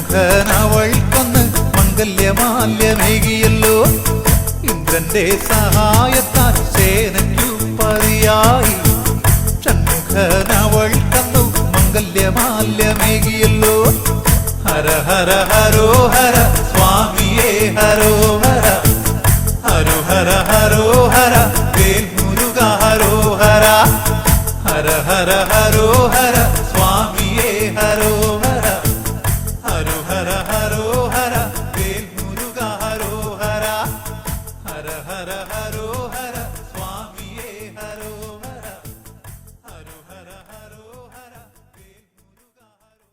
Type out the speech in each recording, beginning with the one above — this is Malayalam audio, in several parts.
ഷൺമുഖനവൾക്കൊന്ന് മംഗല്യമാല്യമേകിയല്ലോ. ഇന്ദ്രന്റെ സഹായത്താൽ സേനയ്ക്കു പതിയായി ഷൺമുഖനവൾക്കൊന്നു മംഗല്യമാല്യമേകിയല്ലോ. ഹര ഹര ഹരോ ഹര സ്വാമിയേ ഹരോ ഹര ഹരോ ഹര ഹരോ ഹര വേൽമുരുക ഹരോ ഹര ഹര ഹര ഹരോ ഹര സ്വാമിയേ ഹരോ ഹര ഹരോ ഹര ഹരോ ഹര വേൽമുരുക ഹരോ ഹര ഹര ഹര ഹരോ ഹര സ്വാമിയേ ഹരോ ഹര ഹരോ ഹര ഹരോ ഹര വേൽമുരുക ഹരോ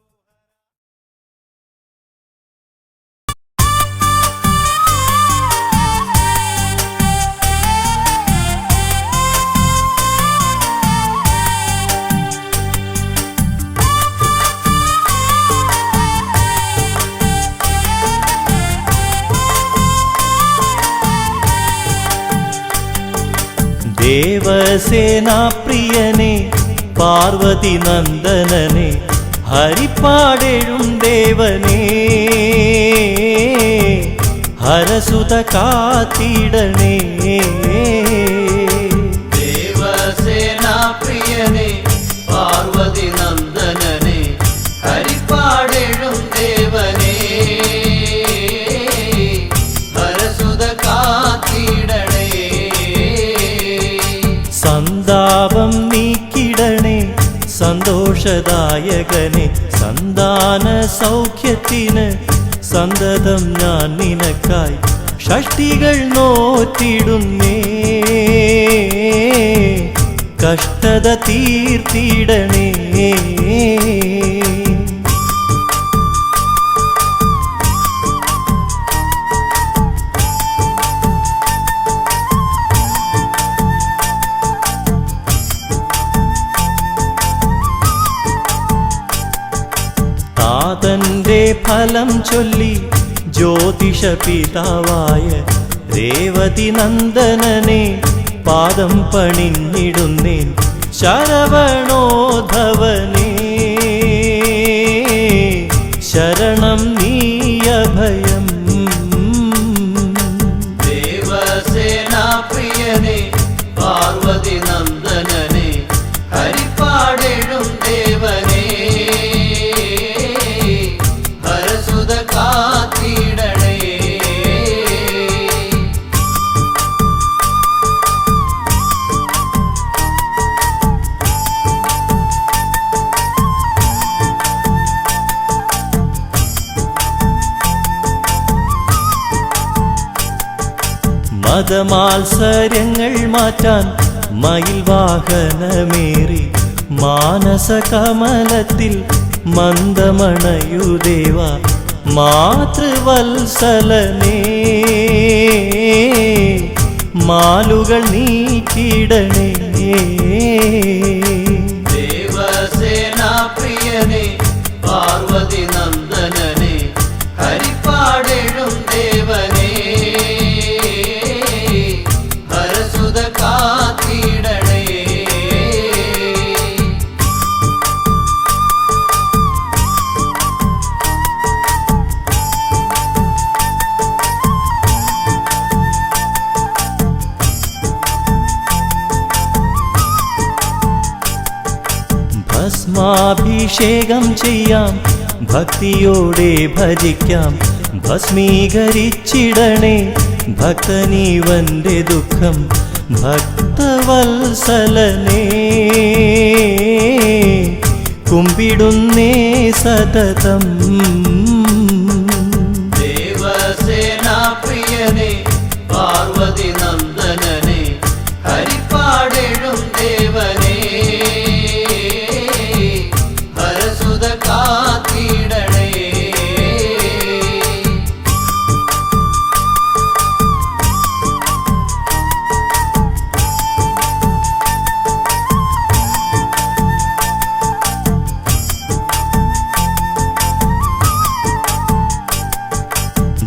ദേവസേനാപ്രിയനെ പാർവതി നന്ദനനെ ഹരിപ്പാടെഴും ദേവനേ ഹരസുത കാത്തിടണേ. ദേവസേനാപ്രിയനെ പാർവതി നന്ദനനെ ഹരിപ്പാടെഴും ദേവനേ ഹരസുത കാത്തിടണേ. സന്താപം നീക്കിടണേ സന്തോഷദായകനെ സന്താന സൗഖ്യത്തിന് സന്തതം ഞാൻ നിനക്കായി ഷഷ്ടികൾ നോറ്റിടുന്നേ. കഷ്ടത തീർത്തിടണേ. താതന്റെ ഫലം ചൊല്ലി ജ്യോതിഷ പിതാവായ രേവതി നന്ദനനെ പാദം പണിഞ്ഞിടുന്നേൻ ശരവണോധവനേ. ശരണം നീയഭയം. ദേവസേനാപ്രിയനെ പാർവതി നന്ദനനെ ഹരിപ്പാടെഴും ദേവനേ ഹരസുത കാത്തിടണേ. മതമാത്സര്യങ്ങൾ മാറ്റാൻ മയിൽ വാഹനമേറി മാനസകമലത്തിൽ മന്ദമണയുദേവ മാതൃവത്സലനേ. മാലുകൾ നീക്കിടണേ. ദേവസേനാപ്രിയനെ പാർവതി നന്ദനനെ ഹരിപ്പാടെഴും ദേവനേ ഹരസുത കാത്തിടണേ. ഭസ്മാഭിഷേകം ചെയ്യാം ഭക്തിയോടെ ഭജിക്കാം ഭസ്മീകരിച്ചിടണേ ഭക്തനീവന്റെ ദുഃഖം ഭക്തവത്സലനേ. കുമ്പിടുന്നേ സതതം. ദേവസേനാപ്രിയനെ പാർവതി നന്ദനനെ ഹരിപ്പാടെഴും ദേവനേ ഹരസുത കാത്തിടണേ.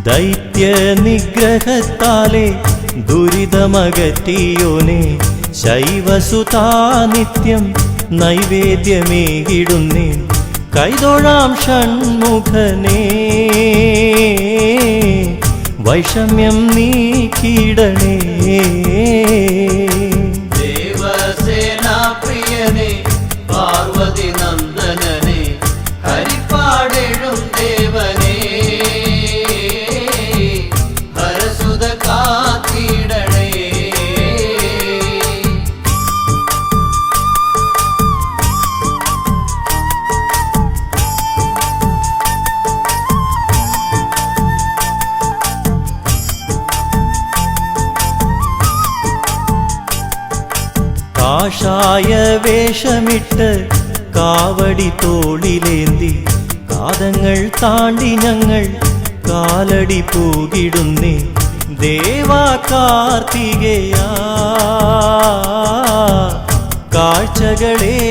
ദൈത്യ നിഗ്രഹത്താലെ ദുരിതമകറ്റിയോനെ ശൈവസുതാ നിത്യം നൈവേദ്യമേകിടുന്നേൻ കൈതൊഴാം ഷൺമുഖനേ വൈഷമ്യം നീക്കിടണേ ദേവസേനാപ്രിയനേ പാർവതി നന്ദനനേ ഹരിപ്പാടെഴും ദേവനേ ഹരസുത കാത്തിടണേ കാഷായ വേഷമിട്ട് കാവടി തോളിലേന്തി കാതങ്ങൾ താണ്ടി ഞങ്ങൾ കാലടി പൂകിടുന്നേ ദേവാ കാർത്തികേയാ കാഴ്ചകളേകിടുന്നേ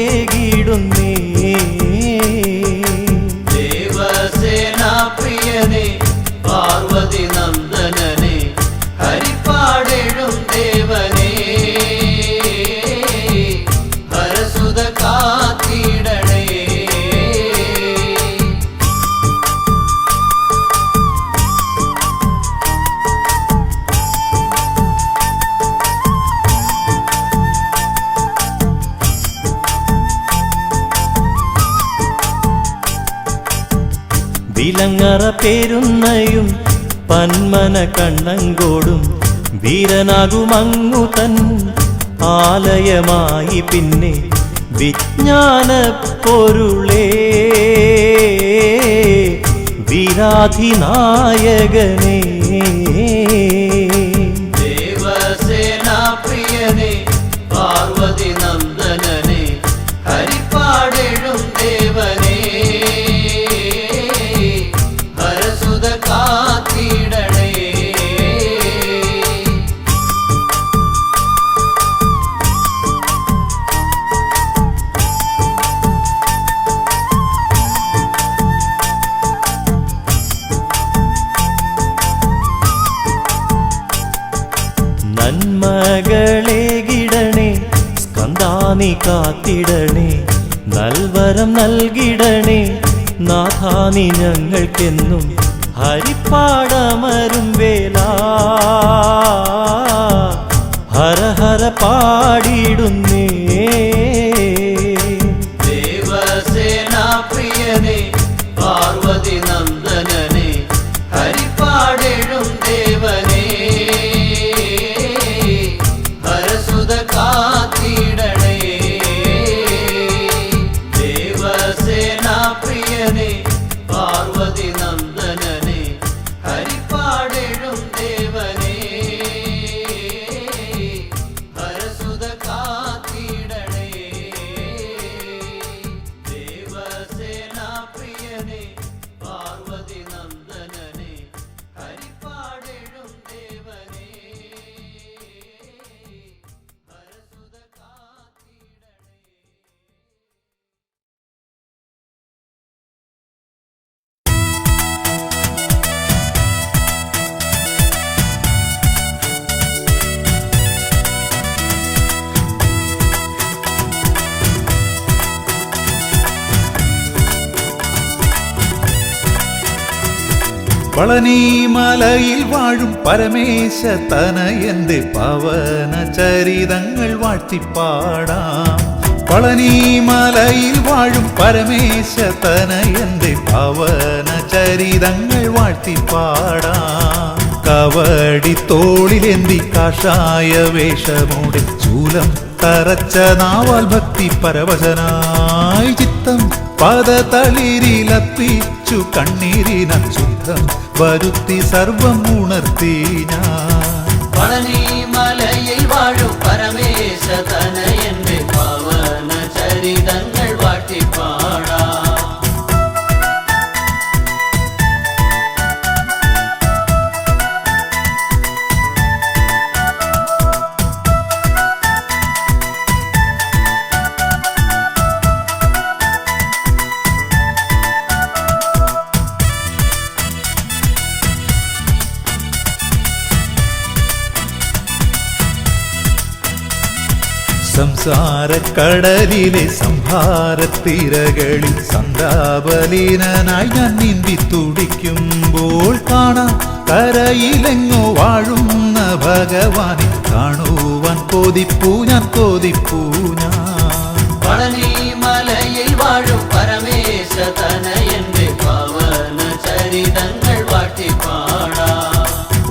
ദേവസേനാപ്രിയനേ പാർവതി നന്ദനനേ ഹരിപ്പാടെഴും ദേവനേ ഹരസുത കാത്തിടണേ വിലങ്ങറ പേരുന്നയും പന്മന കണ്ണങ്കോടും വീരനാകുമങ്ങു തൻ ആലയമായി പിന്നെ വിജ്ഞാന പൊരുളേ വീരാധിനായകനേ ദേവസേനാപ്രിയനേ പാർവതി നന്ദനനേ ഹരിപ്പാടെഴും ദേവനേ ഹരസുത കാത്തിടണേ നന്മകളേകിടണേ സ്കന്ദാനി കാത്തിടണേ നൽവരം നൽകിടണേ നാഥാനി ഞങ്ങൾക്കെന്നും ഹരിപ്പാടമരും വേല ഹര ഹര പാടിടുന്നേ ദേവസേനാപ്രിയനേ പാർവതി നന്ദനനേ ഹരിപ്പാടെഴും ദേവനേ ഹരസുത കാത്തിടണേ ദേവസേനാപ്രിയനേ പാർവതി നന്ദനനേ ഹരിപ്പാടെഴും ദേവനേ ഹരസുത കാത്തിടണേ ദേവസേനാപ്രിയനേ പാർവതി നന്ദനനേ ഹരിപ്പാടെഴും ദേവനേ ഹരസുത കാത്തിടണേ. പളനിമലയിൽ വാഴും പരമേശ തനയന്റെ പവന ചരിതങ്ങൾ വാഴ്ത്തിപ്പാടാം. പളനിമലയിൽ വാഴും പരമേശ തനയന്റെ പവന ചരിതങ്ങൾ വാഴ്ത്തിപ്പാടാം. കവടി തോളിലെന്തി കാഷായ വേഷമോടെ ചൂലം തറച്ച നാവാൽ ഭക്തി പരവശനായി ചിത്തം പദതളിരിലപ്പിച്ചു കണ്ണീരിനശുദ്ധം വരുത്തി സർവം ഉണർത്തി ഞാൻ. പളനിമലയിൽ വാഴും പരമേശ തനയന്റെ പവന ചരിതങ്ങൾ വാഴ്ത്തിപ്പാടാം. സംസാരക്കടലിലെ സംഹാരത്തിരകളിൽ സന്താപലീനനായി ഞാൻ നീന്തി തുടിക്കുമ്പോൾ കാണാം കരയിലെങ്ങോ വാഴുന്ന ഭഗവാനെ കാണുവാൻ കൊതിപ്പൂ ഞാൻ പളനി മലയിൽ വാഴും പരമേശ തനയന്റെ പവന ചരിതങ്ങൾ വാട്ടിപ്പാടാം.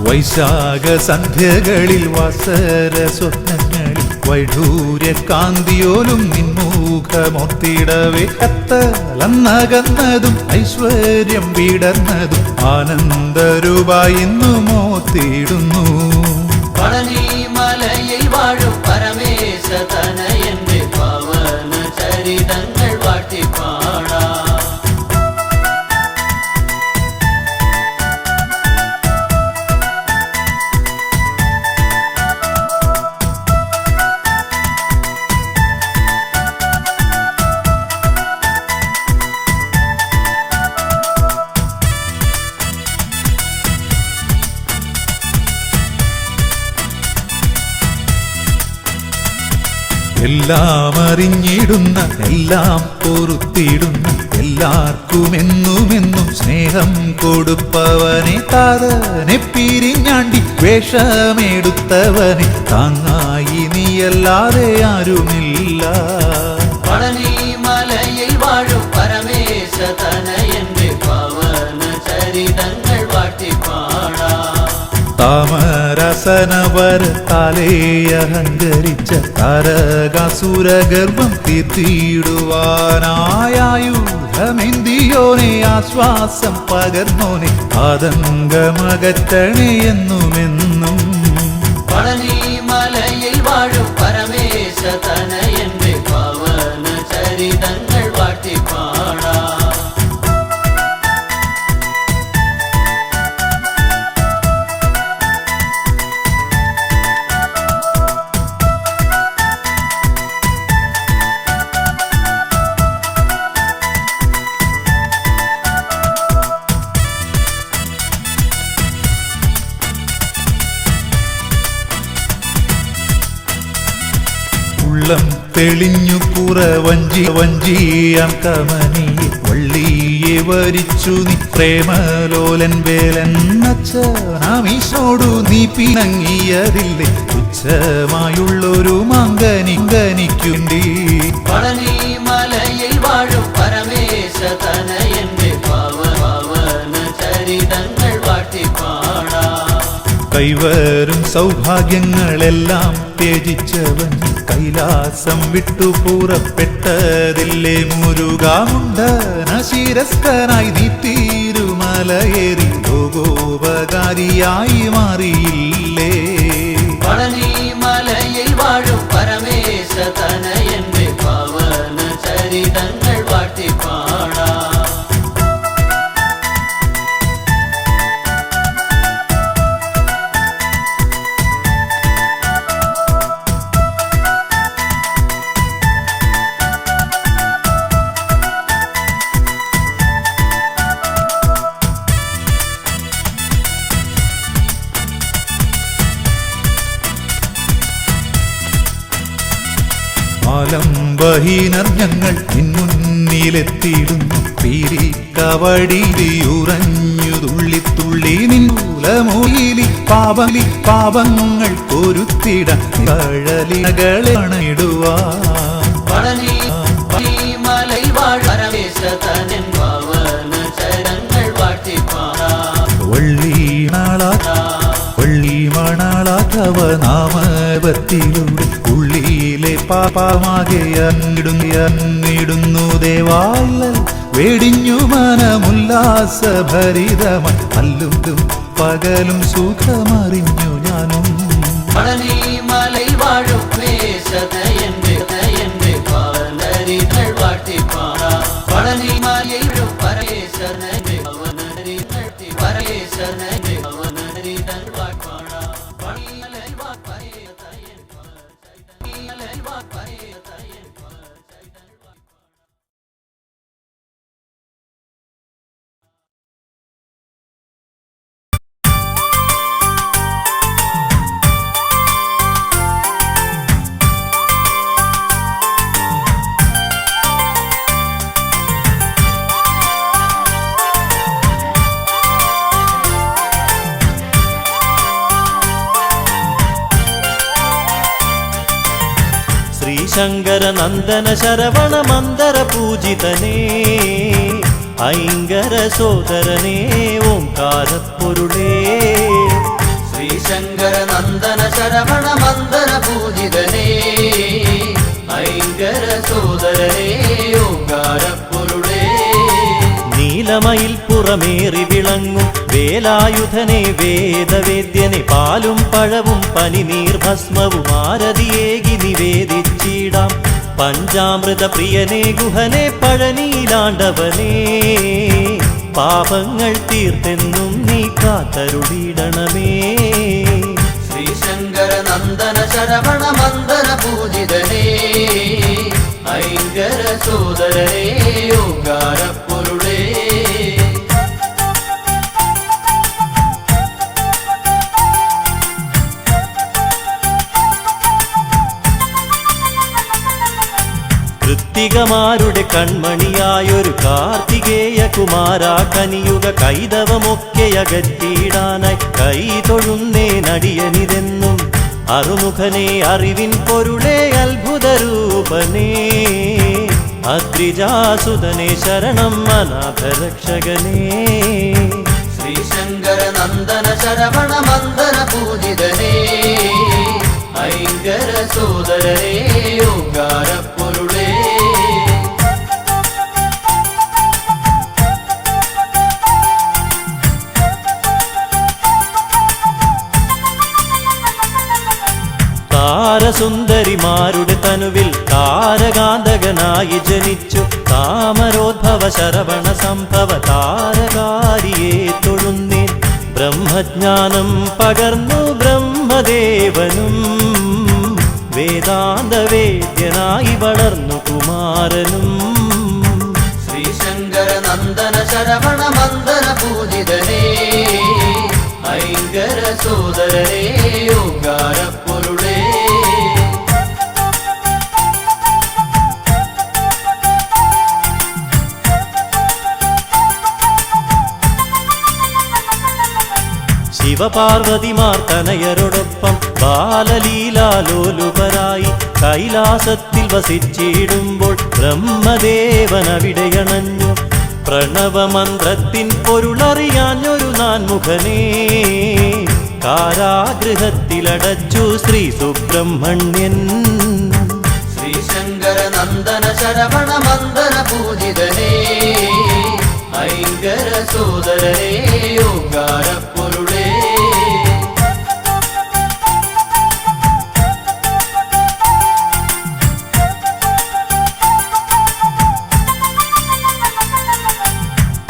വൈശാഖ സന്ധ്യകളിൽ വാസര സ്വപ്നങ്ങളിൽ വൈഢൂര്യ കാന്തിയോലും നിൻമുഖമൊത്തിടവേ കത്തലന്നകന്നതും ഐശ്വര്യം വിടർന്നതും ആനന്ദരൂപായി ഇന്നും മോത്തിടുന്നു. പളനി മലയിൽ വാഴും പരമേശ തനയന്റെ പവന ചരിതങ്ങൾ വാട്ടിപ്പാടാം. എല്ലാം അറിഞ്ഞിടുന്ന എല്ലാം പൊറുത്തിടുന്ന എല്ലാവർക്കും എന്നുമെന്നും സ്നേഹം കൊടുപ്പവനെ താതനെ പിരിഞ്ഞാണ്ടി വേഷമെടുത്തവനെ താങ്ങായി നീയല്ലാതെ ആരുമില്ല. പളനി മലയിൽ വാഴും പരമേശ തനയന്റെ പവന ചരിതങ്ങൾ വാട്ടിപ്പാടാം. താമരസനവർ താലേ അഹങ്കരിച്ച താരകാസുരഗർഭം തീർത്തിടുവാനായുധമെന്തിയോനെ ആശ്വാസം പകർന്നോനെ ആതങ്കമകറ്റണേ എന്നുമെന്നും. പളനി മലയിൽ വാഴും പരമേശ തനയന്റെ പവന ചരിതങ്ങൾ വാട്ടിപ്പാടാം. ഉള്ളം തെളിഞ്ഞു വഞ്ചിയാം കമനിയെ വള്ളിയെ വരിച്ചു നീ പ്രേമലോലൻ വേലന്നച്ചനാമീശോടു നീ പിണങ്ങിയതില്ലേ തുച്ഛമായുള്ളൊരു മങ്കനിക്കുണ്ടി. പളനി മലയിൽ വാഴും പരമേശ തനയന്റെ പവന ചരിതങ്ങൾ വാട്ടിപ്പാടാം. കൈവരും സൗഭാഗ്യങ്ങളെല്ലാം ത്യജിച്ചവൻ കൈലാസം വിട്ടു പുറപ്പെട്ടതില്ലേ മുരുകാമുണ്ടന ശിരസ്കനായി നീ തിരുമലയേറി ലോകോപകാരിയായി മാറിയില്ലേ. പളനി മലയിൽ വാഴും പരമേശ തനയന്റെ പവന ചരിതങ്ങൾ വാട്ടിപ്പാടാം. ആലംബഹീനർ ഞങ്ങൾ മുന്നിലെത്തിയിടുന്നു പീലി കവടിയുറഞ്ഞു തുള്ളി നിന്നൂലമൊയിലി പാപങ്ങൾ കൊരുത്തിട കഴലികളെ അണയിടുവാ. പളനി മലയിൽ വാഴും പരമേശ തനയൻ പവന ചരിതങ്ങൾ വാട്ടിപ്പാടാം. വള്ളി മണാളാത്തവ നാമവത്തിലൂടെ ഉള്ളിയിലെ പാപമാകെ അന്നിടുന്നു ദേവാലൽ വെടിഞ്ഞു മനമുല്ലാസഭരിതമായി അല്ലും പകലും സുഖമറിഞ്ഞു ഞാനും. പളനി മലയിൽ വാഴും പരമേശ തനയന്റെ പവന ചരിതങ്ങൾ വാട്ടിപ്പാടാം. പളനി മലയിൽ വാഴും പരമേശ തനയന്റെ പവന ചരിതങ്ങൾ പരമേശ തനയന്റെ പവന ചരിതങ്ങൾ വാട്ടിപ്പാടാം. പളനി മലയിൽ വാഴും പരമേശ തനയൻ പവന ചരിതങ്ങൾ ശ്രീശങ്കര നന്ദന ശരവണ മന്ദര പൂജിതനേ ഐങ്കര സോദരനേ ഓംകാരപ്പൊരുളേ ശ്രീശങ്കര നന്ദന ശരവണ മന്ദര പൂജിതനേ ഐങ്കര സോദരനേ ഓംകാരപ്പൊരുളേ നീലമയിൽ പുറമേറി വിളങ്ങും വേലായുധനെ വേദവേദ്യനെ പാലും പഴവും പനിനീർ ഭസ്മവും ആരതിയേകി നിവേദിച്ചിടാം പഞ്ചാമൃത പ്രിയനെ ഗുഹനെ പഴനീലാണ്ടവനേ പാപങ്ങൾ തീർത്തെന്നും നീ കാത്തരുളിടണമേ ശ്രീശങ്കര നന്ദന ശരവണ മന്ദര പൂജിതനേ ഐങ്കര സോദരനേ ഓംകാരപ്പൊരുളേ കൃത്തികമാരുടെ കൺമണിയായൊരു കാർത്തികേയ കുമാര കനിയുക കൈതവമൊക്കെ അകറ്റിയിടാനായി കൈ തൊഴുന്നേ നടിയനിതെന്നും അറുമുഖനെ അറിവിൻ പൊരുളേ അത്ഭുതരൂപനേ അദ്രിജാസുതനെ ശരണം അനാഥരക്ഷകനേ ശ്രീശങ്കര നന്ദന ശരവണ മന്ദര പൂജിതനേ ഐങ്കര സോദരനേ ഓംകാരപ്പൊരുളേ താരസുന്ദരിമാരുടെ തനുവിൽ താരകാന്തകനായി ജനിച്ചു താമരോദ്ഭവ ശരവണ സംഭവ താരകാരിയെ തൊഴുന്നേൻ ബ്രഹ്മജ്ഞാനം പകർന്നു ബ്രഹ്മദേവനും വേദാന്തവേദ്യനായി വളർന്നു കുമാരനും ശ്രീശങ്കര നന്ദന ശരവണ മന്ദര പൂജിതനേ ഐങ്കര സോദരനേ ഓംകാരപ്പൊരുളേ ശിവപാർവതിമാർ തനയരോടൊപ്പം ബാലലീലാലോലുപരായി കൈലാസത്തിൽ വസിച്ചിടുമ്പോൾ ബ്രഹ്മദേവൻ അവിടെയണഞ്ഞു പ്രണവമന്ത്രത്തിൻ പൊരുളറിയാഞ്ഞൊരു നാൻമുഖനേ കാരാഗൃഹത്തിലടച്ചു ശ്രീ സുബ്രഹ്മണ്യൻ ശ്രീശങ്കര നന്ദന ശരവണ മന്ദര പൂജിതനേ ഐങ്കര സോദരനേ ഓംകാരപ്പൊരുളേ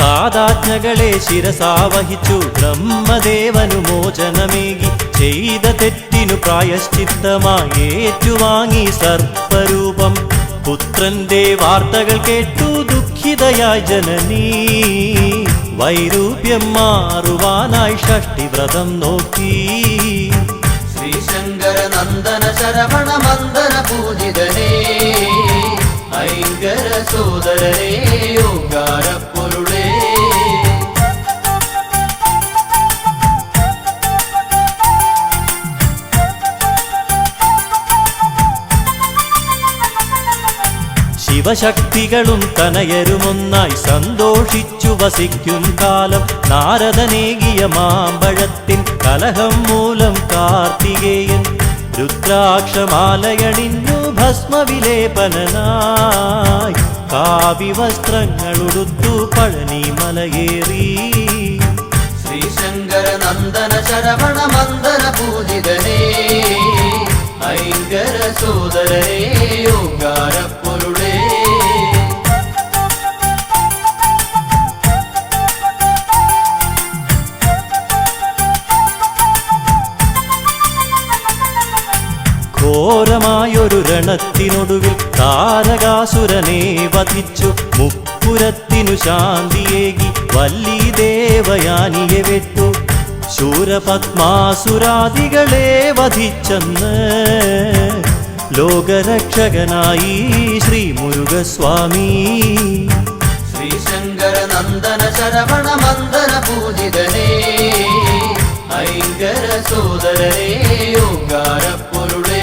താതാജ്ഞകളെ ശിരസാവഹിച്ചു ബ്രഹ്മദേവനു മോചനമേകി ചെയ്ത തെറ്റിനു പ്രായശ്ചിത്തമായി ഏറ്റുവാങ്ങി സർപ്പരൂപം പുത്രന്റെ വാർത്തകൾ കേട്ടു ദുഃഖിതയായി ജനനീ വൈരൂപ്യം മാറുവാനായി ഷഷ്ടിവ്രതം നോക്കി ശ്രീശങ്കര നന്ദന ശരവണ മന്ദര പൂജിതനേ ഐങ്കര സോദരനേ ഓംകാരപ്പൊരുളേ ശിവശക്തികളും തനയരുമൊന്നായി സന്തോഷിച്ചു വസിക്കും കാലം നാരദനേകിയ മാമ്പഴത്തിൻ കലഹം മൂലം കാർത്തികേയൻ രുദ്രാക്ഷമാലയണിഞ്ഞു ഭസ്മവിലേപനായി കാവ്യവസ്ത്രങ്ങളുടുത്തു പഴനി മലയേറി ശ്രീശങ്കര നന്ദന ശരവണ മന്ദര പൂജിതനേ ഐങ്കര സോദരനേ ഓംകാരപ്പൊരുളേ ഘോരമായൊരു രണത്തിനൊടുവിൽ താരകാസുരനെ വധിച്ചു മുപ്പുരത്തിനു ശാന്തിയേകി വല്ലി ദേവയാനിയെ വെട്ടു ശൂരപത്മാസുരാദികളെ വധിച്ചെന്ന് ലോകരക്ഷകനായി ശ്രീ മുരുകസ്വാമി ശ്രീശങ്കര നന്ദന ശരവണ മന്ദര പൂജിതനേ ഐങ്കര സോദരനേ ഓംകാരപ്പൊരുളേ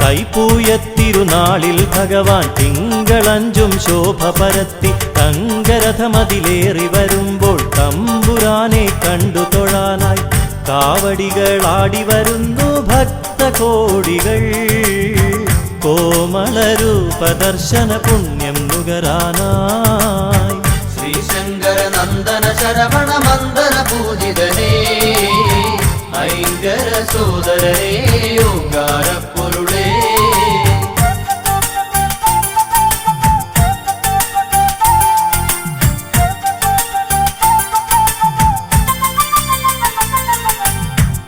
തൈപ്പൂയത്തിരുനാളിൽ ഭഗവാൻ തിങ്കളഞ്ചും ശോഭ പരത്തി തങ്കരഥമതിലേറി വരുമ്പോൾ തമ്പുരാനെ കണ്ടു തൊഴാനായി കാവടികളാടി വരുന്നു ഭക്തകോടികൾ. കോമളരൂപദർശന പുണ്യം നുകരാനായി ശ്രീശങ്കര നന്ദന ശരവണ മന്ദന പൂജിതനേ ഐങ്കര സോദരനേ ഓങ്കാരപ്പൊരുളേ.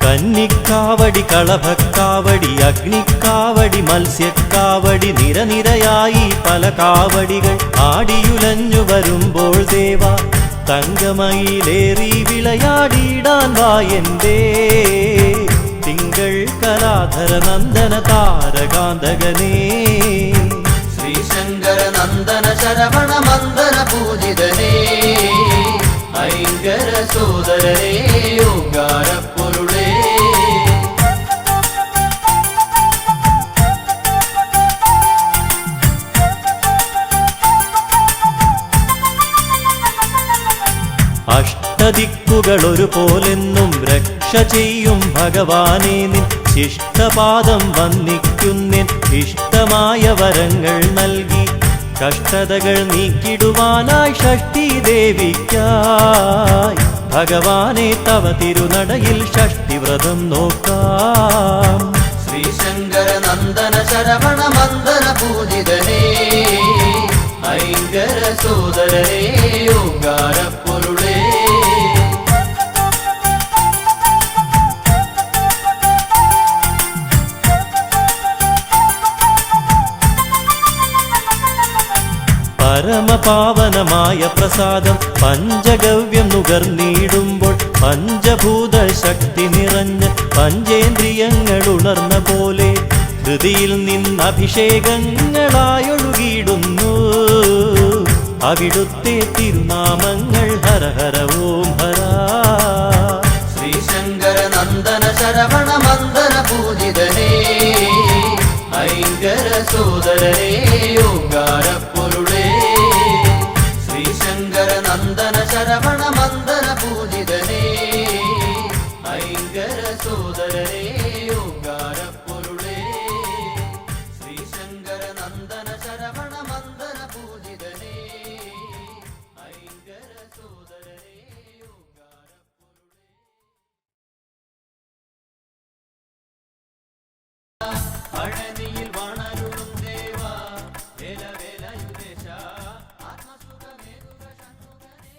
കന്നിക്കാവടി കളഭക്കാവടി അഗ്നിക്കാവടി മത്സ്യക്കാവടി നിരനിരയായി പല കാവടികൾ ആടിയുലഞ്ഞു വരുമ്പോൾ ദേവ തങ്കമയിലേറി വിളയാടിയിടാൻ വായന്തേ. തിങ്കൾ കലാധര നന്ദന താരകാന്തകനേ ശ്രീശങ്കര നന്ദന ശരവണ മന്ദന പൂജിതനേ ഐങ്കര സോദരനേ ഓങ്കാരപ്പൊരുളേ. അഷ്ടദിക്കുകൾ ഒരുപോലെന്നും രക്ഷ ചെയ്യും ഭഗവാനെ നിൻ ശിഷ്ടപാദം വന്ദിക്കുന്നിൻ ഇഷ്ടമായ വരങ്ങൾ നൽകി കഷ്ടതകൾ നീക്കിടുവാനായി ഷഷ്ഠി ദേവിക്കായി ഭഗവാനെ തവ തിരുനടയിൽ ഷഷ്ഠിവ്രതം നോക്കാം. ശ്രീശങ്കര നന്ദന ശരവണ മന്ദന പൂജിതനേ ഐങ്കര സോദരനേ ഓങ്കാരപ്പൊരുളേ. പരമപാവനമായ പ്രസാദം പഞ്ചഗവ്യം നുകർന്നിടുമ്പോൾ പഞ്ചഭൂത ശക്തി നിറഞ്ഞ് പഞ്ചേന്ദ്രിയങ്ങൾ ഉണർന്ന പോലെ ഹൃദിയിൽ നിന്നഭിഷേകങ്ങളായൊഴുകിയിടുന്നു അവിടുത്തെ തിരുനാമങ്ങൾ ഹര ഹര ഓം ഹര. ശ്രീശങ്കര നന്ദന ശരവണ മന്ദന പൂജിതനേ ഐങ്കര സോദരനേ ഓങ്കാരപ്പൊരുളേ. ശ്രീശങ്കര നന്ദന ശരവണ മന്ദന പൂജിതനേ ഐങ്കര സോദരനേ ഓങ്കാരപ്പൊരുളേ. ശ്രീശങ്കര നന്ദന ശരവണ മന്ദന പൂജിതനേ ഐങ്കര സോദരനേ ഓങ്കാരപ്പൊരുളേ. പഴനിയിൽ വണരുളും ദേവ വേല വേലയുദേശ ആത്മസുഖമേകുക ഷൺമുഖനേ.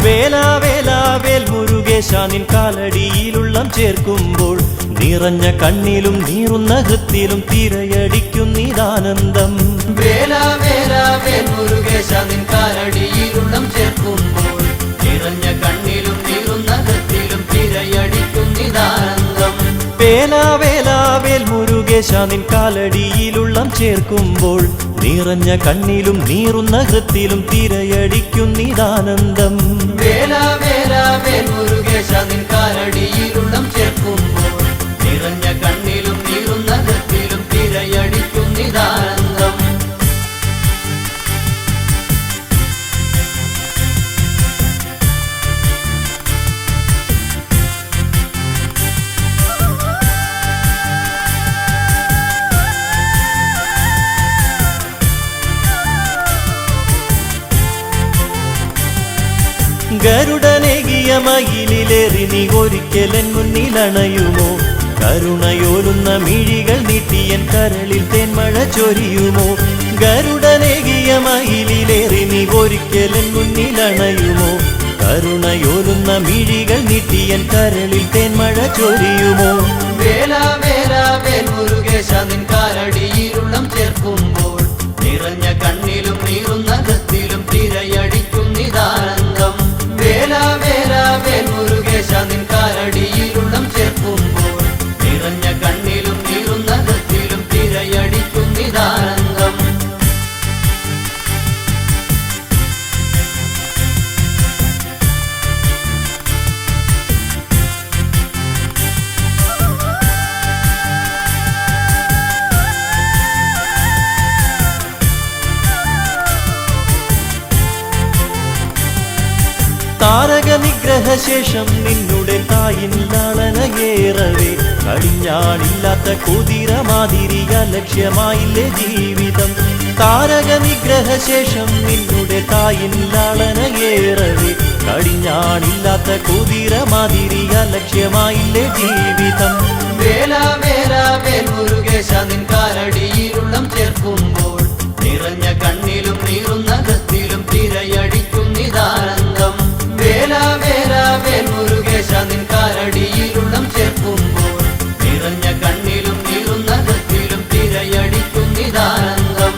വേല വേല വേൽ മുരുകേശ നിൻ കാലടിയിലുള്ളം ചേർക്കുമ്പോൾ നിറഞ്ഞ കണ്ണിലും നീറുന്ന ഹൃത്തിലും തിരയടിക്കുന്നീതാനന്ദം. വേല വേല വേൽ മുരുകേശ നിൻ കാലടിയിലുള്ളം ചേർക്കുമ്പോൾ നിറഞ്ഞ കണ്ണിലും നീറുന്ന ഹൃത്തിലും തിരയടിക്കുന്നീതാനന്ദം. വേല വേല വേൽ മുരുകേശ നിൻ കാലടിയിലുള്ളം ചേർക്കുമ്പോൾ നിറഞ്ഞ കണ്ണിലും നീറുന്ന ഹൃത്തിലും തിരയടിക്കുന്നീതാനന്ദം. വേല വേല വേൽ മുരുകേശ നിൻ കാലടിയിലുള്ളം ചേർക്കുമ്പോൾ നിറഞ്ഞ കണ്ണിലും നീറുന്ന ഹൃത്തിലും തിരയടിക്കുന്നീതാനന്ദം. ഗരുഡനേകിയ മയിലിലേറി നീ ഒരിക്കലൻ മുന്നിലണയുമോ? കരുണയോലുന്ന മിഴികൾ നീട്ടിയൻ കരളിൽ തേന്മഴ ചൊരിയുമോ? ഗരുഡനേകിയ മയിലിലേറി നീ ഒരിക്കലൻ മുന്നിലണയുമോ? കരുണയോലുന്ന മിഴികൾ നീട്ടിയൻ കരളിൽ തേന്മഴ ചൊരിയുമോ? വേല വേല വേൽ മുരുകേശ നിൻ കാലടിയിലുള്ളം ചേർക്കുമ്പോൾ നിറഞ്ഞ കണ്ണിലും നീറുന്ന ഹൃത്തിലും തിരയ താരക നിഗ്രഹശേഷം നിന്നുടെ തായിൻ ലാളനയേറവേ കടിഞ്ഞാണില്ലാത്ത കുതിര മാതിരിയ ലക്ഷ്യമായില്ലേ ജീവിതം. താരക നിഗ്രഹശേഷം നിന്നുടെ തായിൻ ലാളനയേറവേ കടിഞ്ഞാണില്ലാത്ത കുതിര മാതിരിയ ലക്ഷ്യമായില്ലേ ജീവിതം. വേല വേല വേൽ മുരുകേശ നിൻ കാലടിയിലുള്ളം ചേർക്കുമ്പോൾ നിറഞ്ഞ കണ്ണിലും നീറുന്ന കത്തിലും തിരയടിക്കും നിതാനന്ദം. വേല വേല വേൽ മുരുകേശ നിൻ കാലടിയിലുള്ളം ചേർക്കുമ്പോൾ നിറഞ്ഞ കണ്ണിലും നീറുന്ന കത്തിലും തിരയടിക്കും നിതാനന്ദം.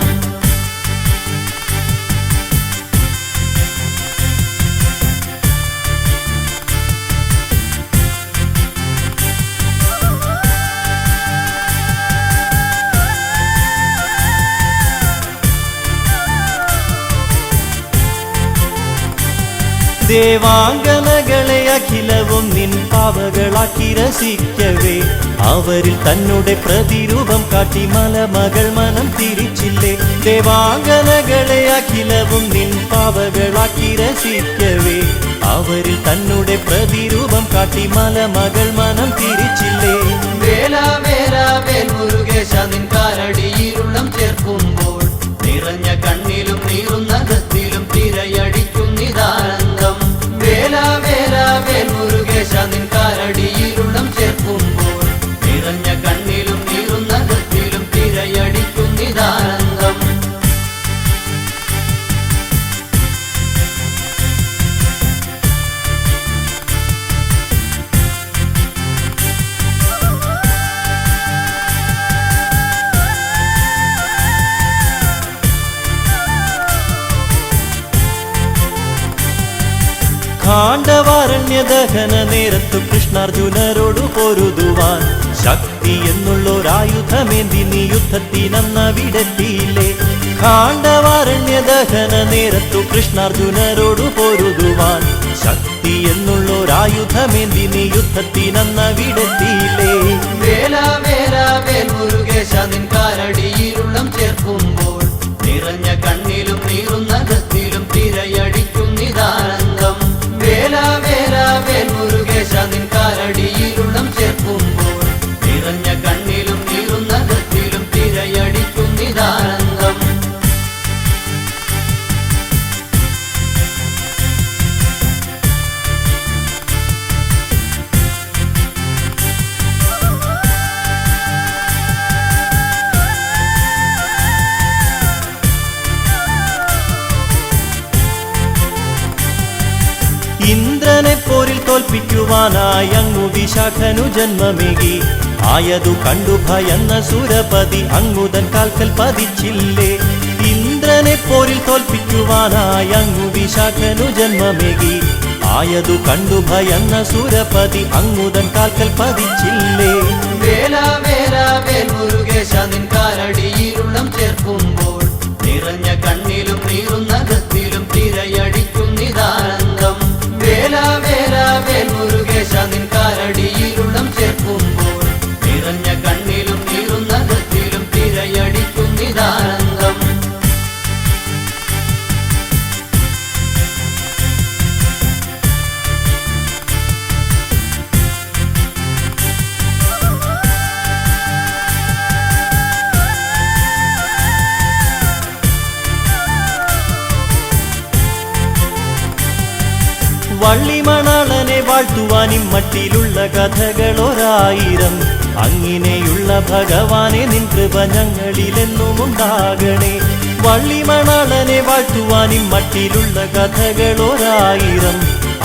ദേവാംഗനകളെ അഖിലവും നിൻ പാവകളാക്കി രസിക്കവേ അവരിൽ തന്നുടെ പ്രതിരൂപം കാട്ടി മലമകൾ മനം തിരിച്ചില്ലേ. ദേവാംഗനകളെ അഖിലവും നിൻ പാവകളാക്കി രസിക്കവേ അവരിൽ തന്നുടെ പ്രതിരൂപം കാട്ടി മലമകൾ മനം തിരിച്ചില്ലേ. വേല വേല വേൽ മുരുകേശ നിൻ കാലടിയിലുള്ളം ചേർക്കുമ്പോൾ നിറഞ്ഞ കണ്ണിലും നീറുന്ന കത്തിലും തിരയടിക്കും നിതാനന്ദം. വേല വേല വേൽ മുരുകേശ നിൻ കാലടിയിലുള്ളം ചേർക്കുമ്പോൾ നിറഞ്ഞ കണ്ണിലും നീറുന്ന കത്തിലും തിരയടിക്കും നിതാനന്ദം. ഖാണ്ഡവാരണ്യദഹന നേരത്തു കൃഷ്ണാർജുനരോടു പൊരുതുവാൻ ശക്തി എന്നുള്ളൊരായുധമേന്തി നീ യുദ്ധത്തിനന്നവിടെത്തിയില്ലേ. ഖാണ്ഡവാരണ്യദഹന നേരത്തു കൃഷ്ണാർജുനരോടു പൊരുതുവാൻ ശക്തി എന്നുള്ളൊരായുധമേന്തി നീ യുദ്ധത്തിനന്നവിടെത്തിയില്ലേ. വേല വേല വേൽ മുരുകേശ നിൻ കാലടിയിലുള്ളം ചേർക്കുമ്പോൾ നിറഞ്ഞ കണ്ണിലും നീറുന്ന കത്തിലും തിരയടിക്കും നിതാനന്ദം. വേല വേല വേൽ മുരുകേശ നിൻ കാലടിയിലുള്ളം ചേർക്കുമ്പോൾ നിറഞ്ഞ കണ്ണിലും നീറുന്ന കത്തിലും തിരയടിക്കും നിതാനന്ദം. ഇന്ദ്രനെ പോരിൽ തോൽപ്പിക്കുവാനായി അങ്ങു വിശാഖനു ജന്മമേകി ആയതു കണ്ടു ഭയന്ന സുരപതി അങ്ങുതൻ കാൽക്കൽ പതിച്ചില്ലേ. ഇന്ദ്രനെ പോരിൽ തോൽപ്പിക്കുവാനായി അങ്ങു വിശാഖനു ജന്മമേകി ആയതു കണ്ടു ഭയന്ന സുരപതി അങ്ങുതൻ കാൽക്കൽ പതിച്ചില്ലേ. വേല വേല വേൽ മുരുകേശ നിൻ കാലടിയിലുള്ളം ചേർക്കുമ്പോൾ നിറഞ്ഞ കണ്ണിലും നീറുന്ന കത്തിലും തിരയടിക്കും നിതാനന്ദം. വേല വേല വേൽ മുരുകേശ നിൻ കാലടിയിലുള്ളം ചേർക്കുമ്പോൾ നിറഞ്ഞ കണ്ണിലും നീറുന്ന കത്തിലും തിരയടിക്കും നിതാനന്ദം. വള്ളിമണാളനെ വാഴ്ത്തുവാൻ ഇമ്മട്ടിലുള്ള കഥകളൊരായിരം. അങ്ങിനെയുള്ള ഭഗവാനെ നിൻ കൃപ ഞങ്ങളിലെന്നുമുണ്ടാകണേ. വള്ളിമണാളനെ വാഴ്ത്തുവാൻ ഇമ്മട്ടിലുള്ള കഥകളൊരായിരം.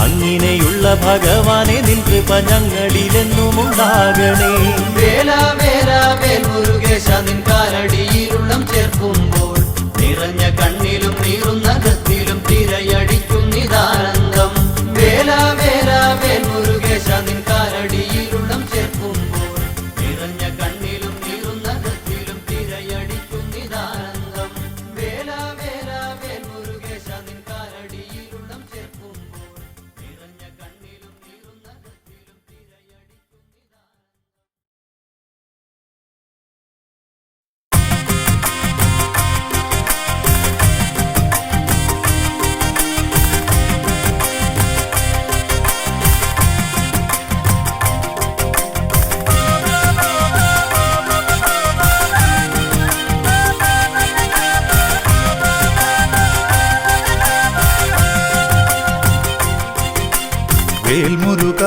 അങ്ങിനെയുള്ള ഭഗവാനെ നിൻ കൃപ ഞങ്ങളിലെന്നുമുണ്ടാകണേ. വേല വേല വേൽ മുരുകേശ നിൻ കാലടിയിലുള്ളം ചേർക്കുമ്പോൾ നിറഞ്ഞ കണ്ണിലും നീറുന്ന കത്തിലും തിരയടിക്കും നിതാനന്ദം. വേല വേല വേൽ മുരുകേശ നിൻ കാലടിയിലുള്ളം ചേർക്കുമ്പോൾ നിറഞ്ഞ കണ്ണിലും നീറുന്ന കത്തിലും തിരയടിക്കും നിതാനന്ദം. വേല വേല വേൽ മുരുകേശ നിൻ കാലടിയിലുള്ളം ചേർക്കുമ്പോൾ നിറഞ്ഞ കണ്ണിലും നീറുന്ന കത്തിലും തിരയടിക്കും നിതാനന്ദം. വേൽമുരുക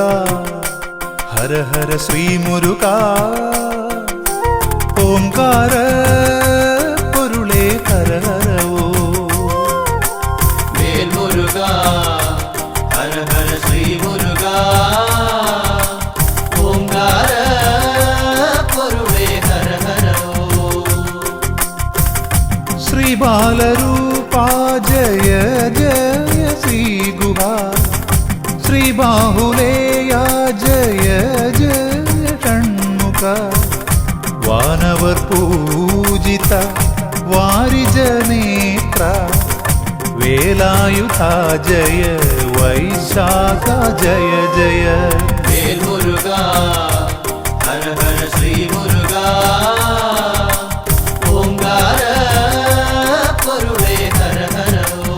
ഹര ഹര ശ്രീ മുരുക ഓംകാര പൊരുളേ ഹര ഹരവോ വേൽമുരുക ഹര ഹര ശ്രീ മുരുക ഓംകാര പൊരുളേ ഹര ഹരവോ ശ്രീ ബാലരൂപാ ജയ ജയ ശ്രീ ഗുഹാ ശ്രീ ബാഹുലേയാ ജയ ജയ ഷൺമുഖ വാനവർ പൂജിത വാരിജനേത്ര വേലായുധ ജയ വൈശാഖ ജയ ജയ വേൽമുരുക ഹര ഹര ശ്രീ മുരുക ഓംകാര പൊരുളേ ഹര ഹരവോ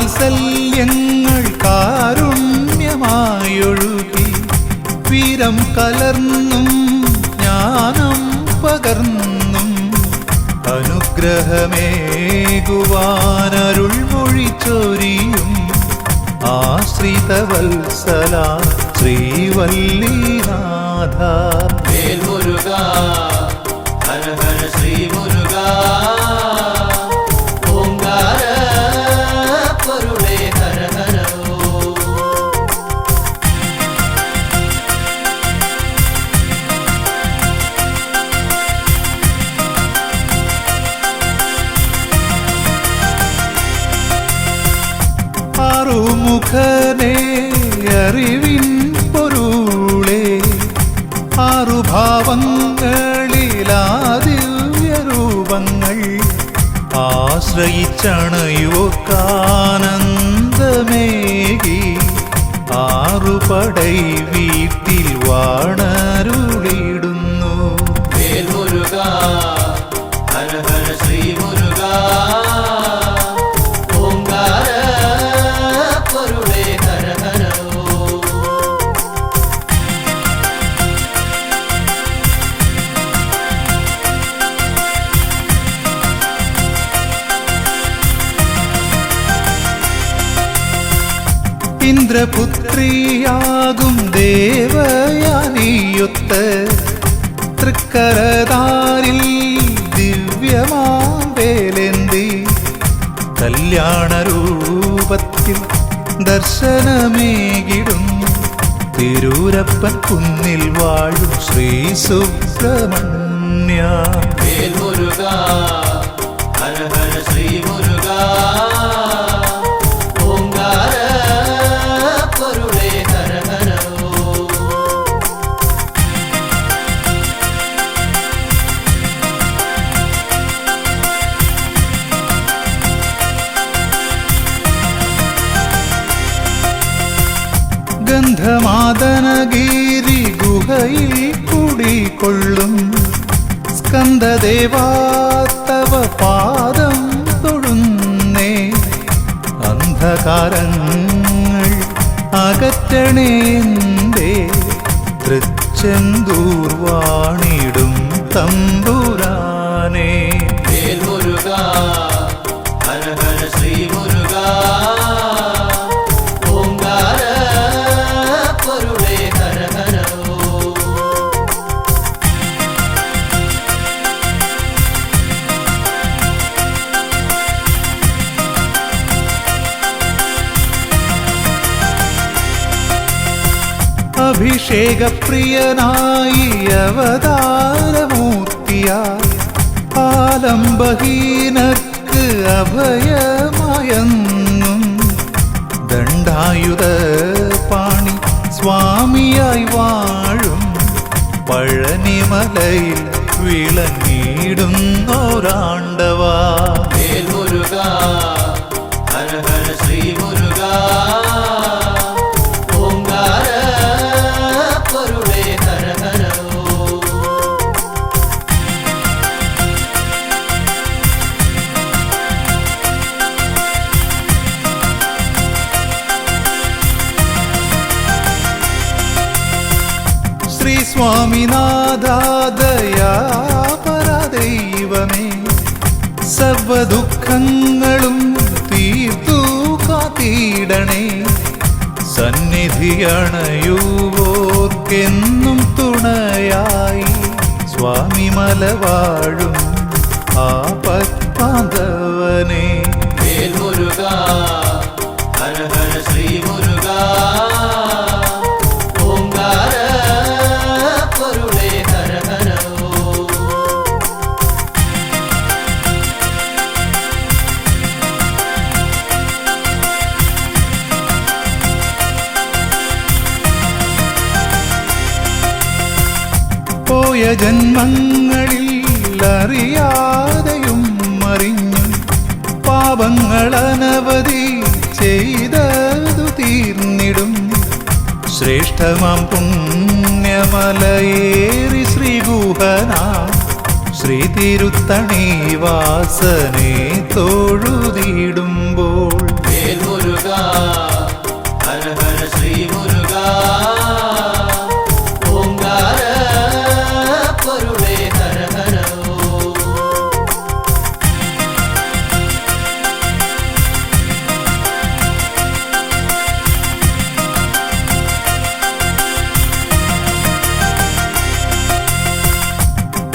സ്നേഹവാത്സല്യങ്ങൾ കാരുണ്യമായൊഴുകി വീരം കലർന്നും ജ്ഞാനം പകർന്നും അനുഗ്രഹമേകുവാനരുൾ മൊഴിച്ചൊരിയും ആശ്രിതവത്സല ശ്രീവല്ലിനാഥ വേൽമുരുക ഹര ഹര ശ്രീ മുരുക ഓംകാര പൊരുളേ ഹര ഹരവോ ആറുമുഖനേ അറിവിൻ പൊരുളേ ആറുഭാവങ്ങളിലാദിവ്യരൂപങ്ങൾ ആശ്രയിച്ചണയോർക്കാനന്ദമേകി ആറുപടൈ വീട്ടിൽ വാണരുളിടുന്നു വേൽമുരുക ഹര ഹര ശ്രീ മുരുക ഓംകാര പൊരുളേ ഹര ഹരവോ ഇന്ദ്രപുത്രിയാകും ദേവയാനിയൊത്ത് തൃക്കരതാരിൽ ദിവ്യമാവേലേന്തി കല്യാണരൂപത്തിൽ ദർശനമേകിടും തിരൂരപ്പൻ കുന്നിൽ വാഴും ശ്രീ സുബ്രഹ്മണ്യ വേൽമുരുക ഹര ഹര ശ്രീ മുരുക ഓംകാര പൊരുളേ ഹര ഹരവോ ഗന്ധമാദനഗിരി ഗുഹയിൽ കുടികൊള്ളും സ്കന്ദദേവാ തവ പാദം തൊഴുന്നേ അന്ധകാരങ്ങൾ അകറ്റണേന്തേ തൃച്ചെന്തൂർ വാണിടും തമ്പുരാനേ വേൽമുരുക ഹര ഹര ശ്രീ മുരുക ഓംകാര പൊരുളേ ഹര ഹരവോ അഭിഷേകപ്രിയനായി അവതാരമൂർത്തിയായി ആലംബഹീനർക്ക് അഭയമായെന്നും ദണ്ഡായുധ പാണി സ്വാമിയായി വാഴും പഴനിമലയിൽ വിളങ്ങിടുന്നോരാണ്ടവാ. വേൽ മുരുക ഹര ഹര ശ്രീ മുരുക ഓംകാര പൊരുളേ ഹര ഹര ഓം. ശ്രീ സ്വാമിനാഥാദയാപരദൈവമേ, സർവദുഃഖങ്ങളും തീർത്തു കാത്തിടണേ. സന്നിധിയണയുവോർക്കെന്നും തുണയായി സ്വാമി മലവാഴും ആപത്പാന്തവനേ. വേൽ മുരുക ഹര ഹര ശ്രീ മുരുക ഓംകാര പൊരുളേ ഹര ഹര ഓം. പോയ ജന്മങ്ങളിൽ അറിയാതെയും അറിഞ്ഞും പാപങ്ങളനവധി ചെയ്തതു തീർന്നിടും. ശ്രേഷ്ഠമാം പുണ്യമലയേറി ശ്രീഗുഹനാ ശ്രീ തിരുത്തണി വാസനെ തൊഴുതിടുമ്പോൾ. വേൽ മുരുക ഹര ഹര ശ്രീ മുരുക ഓംകാര പൊരുളേ ഹര ഹര ഓം.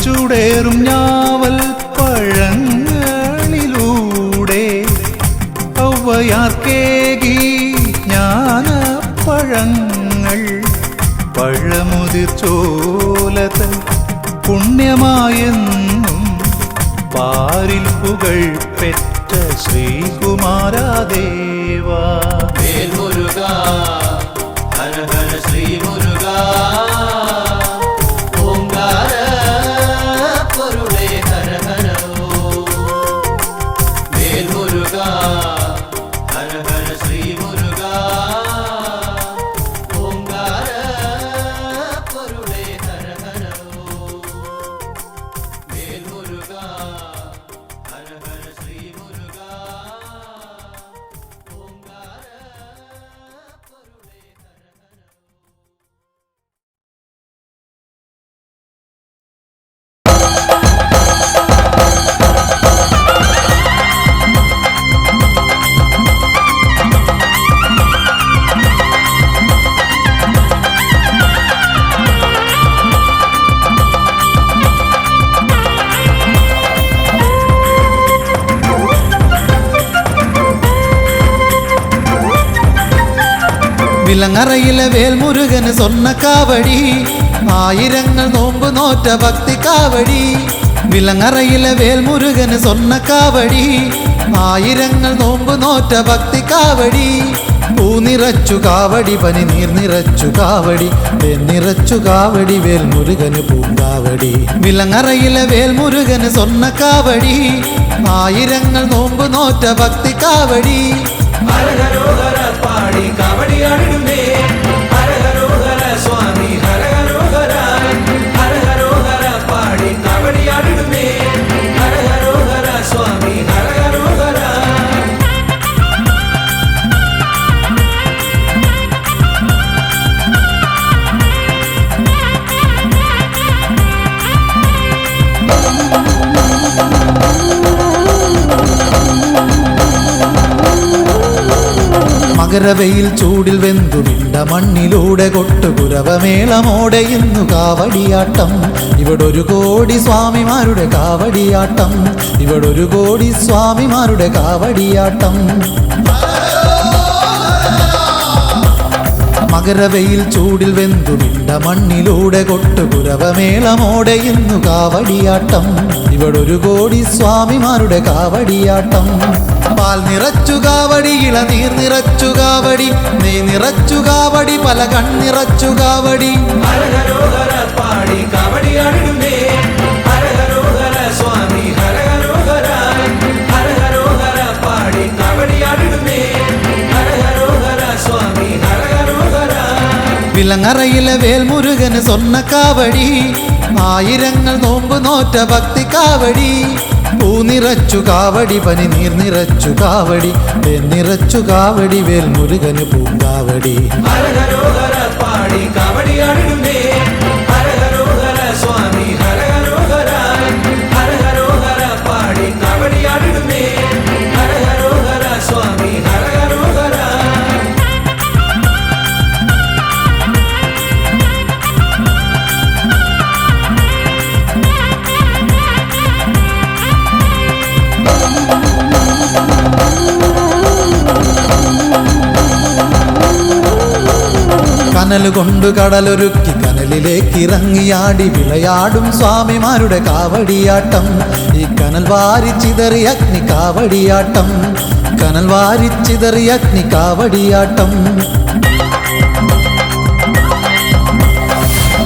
ചൂടേറും ഞാവൽ പഴങ്ങളിലൂടെ ഔവയാർക്കേകി ജ്ഞാനപ്പഴങ്ങൾ. പഴമുതിർ ചോലതൻ പുണ്യമായെന്നും പാരിൽ പുകൾ പെറ്റ ശ്രീകുമാരദേവാ. വേൽ മുരുക ഹര ഹര ശ്രീ മുരുക ഓംകാര പൊരുളേ ഹര ഹര ഓം. വേൽ മുരുക ഹര ഹര ശ്രീ മുരുക ഓംകാര പൊരുളേ ഹര ഹര ഓം. വേൽ മുരുക ഹര ഹര ശ്രീ മുരുക ഓംകാര പൊരുളേ ഹര ഹര ഓം. വിലങ്ങറയിലെ വേൽമുരുകന് സ്വർണ്ണക്കാവടി, ആയിരങ്ങൾ നോമ്പ് നോറ്റ ഭക്തിക്കാവടി. വിലങ്ങറയിലെ വേൽമുരുകന് സ്വർണ്ണക്കാവടി, ആയിരങ്ങൾ നോമ്പ് നോറ്റ ഭക്തിക്കാവടി. പൂ നിറച്ചു കാവടി, പനി നീർ നിറച്ചു കാവടി, നിറച്ചു കാവടി വേൽമുരുകന് പൂങ്കാവടി. വിലങ്ങറയിലെ വേൽമുരുകന് സ്വർണ്ണക്കാവടി, ആയിരങ്ങൾ നോമ്പ് നോറ്റ ഭക്തിക്കാവടി. ഹരഹരോഹര പാടി കാവടിയാടിടുന്നേ, ഹരഹരോഹര സ്വാമി ഹരഹരോഹര. ഹരഹരോഹര പാടി കാവടിയാടിടുന്നേ, ഹരഹരോഹര സ്വാമി ഹരഹരോഹര. മകരവെയിൽ ചൂടിൽ വെന്തുവിണ്ട മണ്ണിലൂടെ കൊട്ടുകുരവമേളമോടെ ഇന്നു കാവടിയാട്ടം. ഇവിടൊരു കോടി സ്വാമിമാരുടെ കാവടിയാട്ടം, ഇവിടൊരു കോടി സ്വാമിമാരുടെ കാവടിയാട്ടം. മകരവെയിൽ ചൂടിൽ വെന്തുവിണ്ട മണ്ണിലൂടെ കൊട്ടുകുരവമേളമോടെ ഇന്നു കാവടിയാട്ടം. ഇവിടൊരു കോടി സ്വാമിമാരുടെ കാവടിയാട്ടം. പാൽ നിറച്ചു കാവടി, ഇളനീർ നിറച്ചു കാവടി, നെയ് നിറച്ചു കാവടി, പല കണ്ണിറച്ചു കാവടി. ഹരഹരോഹര പാടി കാവടിയാടിടുന്നേ, ഹര വിലങ്ങറയിലെ വേൽമുരുകന് സ്വർണ്ണ കാവടി ആയിരങ്ങൾ നോമ്പ് നോറ്റ ഭക്തി കാവടി പൂ നിറച്ചു കാവടി പനി നീർ നിറച്ചു കാവടി തേൻ നിറച്ചു കാവടി വേൽമുരുകന് പൂങ്കാവടി ഹരഹരോഹര പാടി കാവടിയാടിടുന്നേ ഹരഹരോഹര സ്വാമി ഹരഹരോഹര ഹരഹരോഹര പാടി കാവടിയാടിടുന്നേ ഹരഹരോഹര സ്വാമി ഹരഹരോഹര കനലുകൊണ്ട് കടലൊരുക്കി കനലിലേക്ക് ഇറങ്ങിയാടി വിളയാടും സ്വാമിമാരുടെ കാവടിയാട്ടം ഈ കനൽ വാരിച്ചിതറി അഗ്നി കാവടിയാട്ടം കനൽ വാരിച്ചിതറി അഗ്നി കാവടിയാട്ടം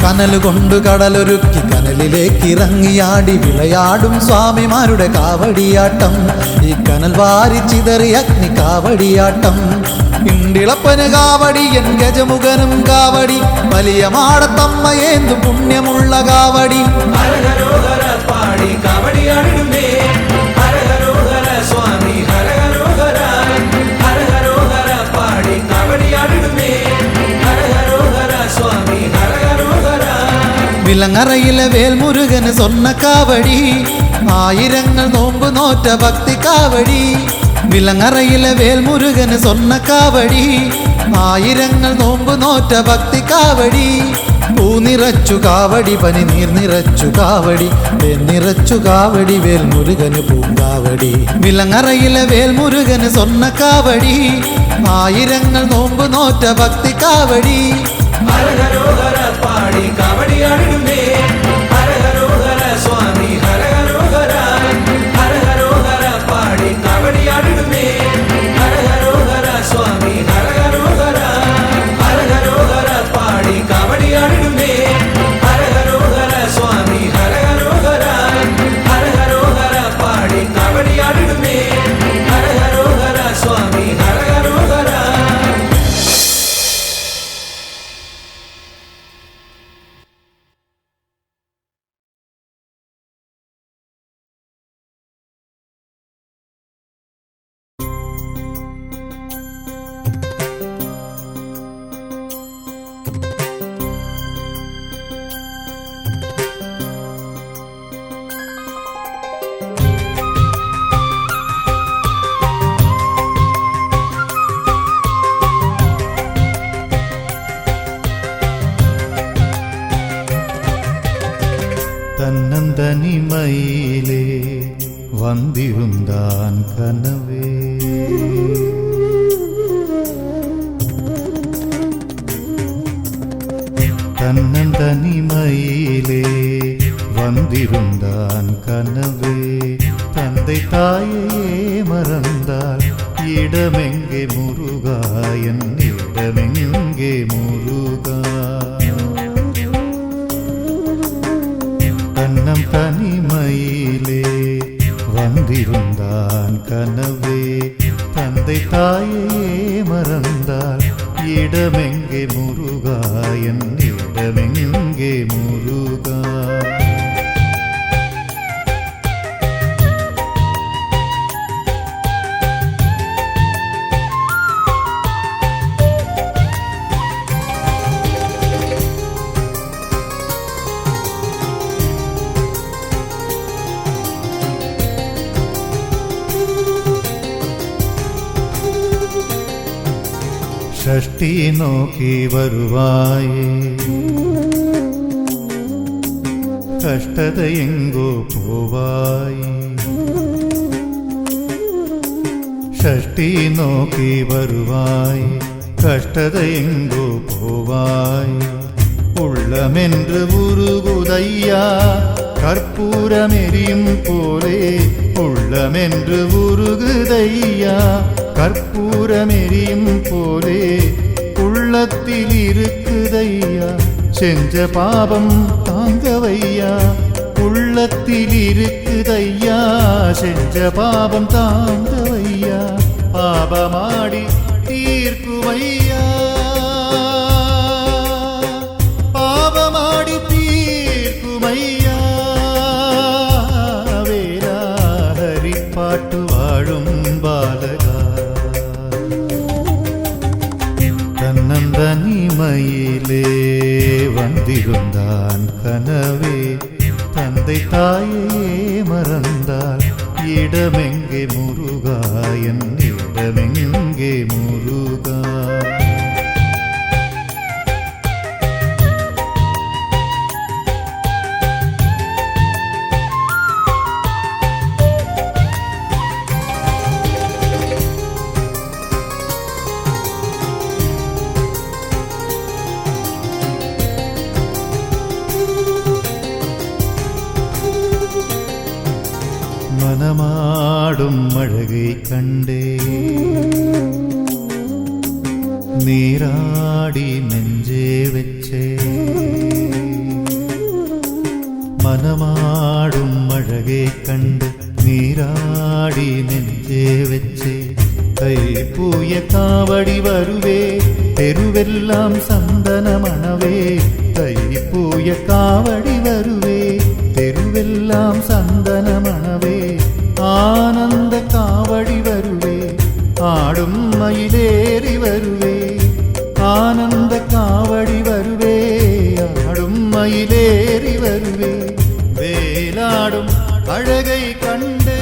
കനലുകൊണ്ട് കടലൊരുക്കി കനലിലേക്ക് ഇറങ്ങിയാടി വിളയാടും സ്വാമിമാരുടെ കാവടിയാട്ടം ഈ കനൽ വാരിച്ചിതറി അഗ്നി കാവടിയാട്ടം ഇണ്ടിളപ്പന് കാവടി എൻ ഗജമുഖനും കാവടി വലിയ മാടത്തമ്മയേന്തു പുണ്യമുള്ള കാവടി ഹരഹരോഹര പാടി കാവടിയാടിടുന്നേ ഹരഹരോഹര സ്വാമി ഹരഹരോഹര ഹരഹരോഹര പാടി കാവടിയാടിടുന്നേ ഹരഹരോഹര സ്വാമി ഹരഹരോഹര വിലങ്ങറയിലെ വേൽമുരുകന് സ്വർണ്ണ കാവടി ആയിരങ്ങൾ നോമ്പ് നോറ്റ ഭക്തി കാവടി വിലങ്ങറയിലെ വേൽമുരുകന് സ്വർണ്ണ കാവടി ആയിരങ്ങൾ നോമ്പ് നോറ്റ ഭക്തി കാവടി പൂ നിറച്ചു കാവടി പനി നീർ നിറച്ചു കാവടി തേൻ നിറച്ചു കാവടി വേൽമുരുകന് പൂങ്കാവടി വിലങ്ങറയിലെ വേൽമുരുകന് സ്വർണ്ണ കാവടി ആയിരങ്ങൾ നോമ്പ് നോറ്റ ഭക്തി കാവടി ഹരഹരോഹര പാടി കാവടിയാടിടുന്നേ ഹരഹരോഹര സ്വാമി ഹരഹരോഹര ഹരഹരോഹര പാടി കാവടിയാടിടുന്നേ ഹരഹരോഹര സ്വാമി ഹരഹരോഹര ഹരഹരോഹര പാടി കാവടിയാടിടുന്നേ ഹരഹരോഹര സ്വാമി ഹരഹരോഹര ഹരഹരോഹര പാടി കാവടിയാടിടുന്നേ ഹരഹരോഹര സ്വാമി ഹരഹരോഹര தன்னந்தனிமையிலே வந்திருந்தான் கனவே தன்னந்தனிமையிலே வந்திருந்தான் கனவே தந்தை தாயே மறந்தால் இடமெங்கே முருகா என் இடமெங்கே முருகா தன்னம் தனிமையிலே வந்திருந்தான் கனவே தந்தை தாயே மறந்தால் இடமெங்கே முருகா என் இடமெங்கே முருகா ഷഷ്ടി നോക്കി വരുവായേ കഷ്ടതയെങ്കോ പോവായി ഷഷ്ടി നോക്കി വരുവായി കഷ്ടതയെങ്കോ പോവായി ഉള്ളമെன்று ഉരുകുതയ്യാ കർപ്പൂരമെരിയും പോലെ ഉള്ളമെன்று ഉരുകുതയ്യാ கற்பூரமெரியும் போலே உள்ளத்தில் இருக்குதையா செஞ்ச பாபம் தாங்கவையா உள்ளத்தில் இருக்குதையா செஞ்ச பாபம் தாங்கவையா பாபமாடி தீர்க்குவையா வந்திருந்தான் கனவே தந்தை தாயே மறந்தால் இடமெங்கே முருகா என் இடமெங்கே முருகா மனமாடும் அழகை கண்டே நீராடி நெஞ்சே வச்சே மனமாடும் அழகை கண்டு நீராடி நெஞ்சே வச்சே தைப்பூய காவடி வருவே தெருவெல்லாம் சந்தன மணவே தைப்பூய காவடி வருவே தெருவெல்லாம் சந்தன மணவே ஆனந்த காவடி வருவே ஆடும் மயிலேறி வருவே ஆனந்த காவடி வருவே ஆடும் மயிலேறி வருவே வேலாடும் அழகை கண்டே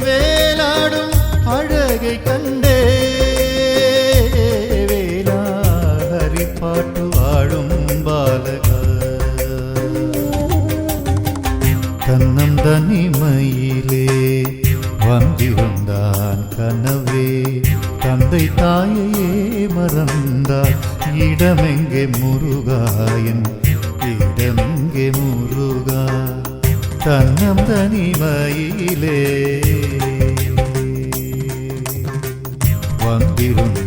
வேலாடும் அழகை கண்டே பாட்டு வாழும் பாலக கண்ணம் தனிமையிலே வந்திருந்தான் கனவே தந்தை தாயையே மறந்தார் இடமெங்கே முருகாயன் இடமெங்கே முருகா கண்ணம் தனிமையிலே வந்திருந்தான்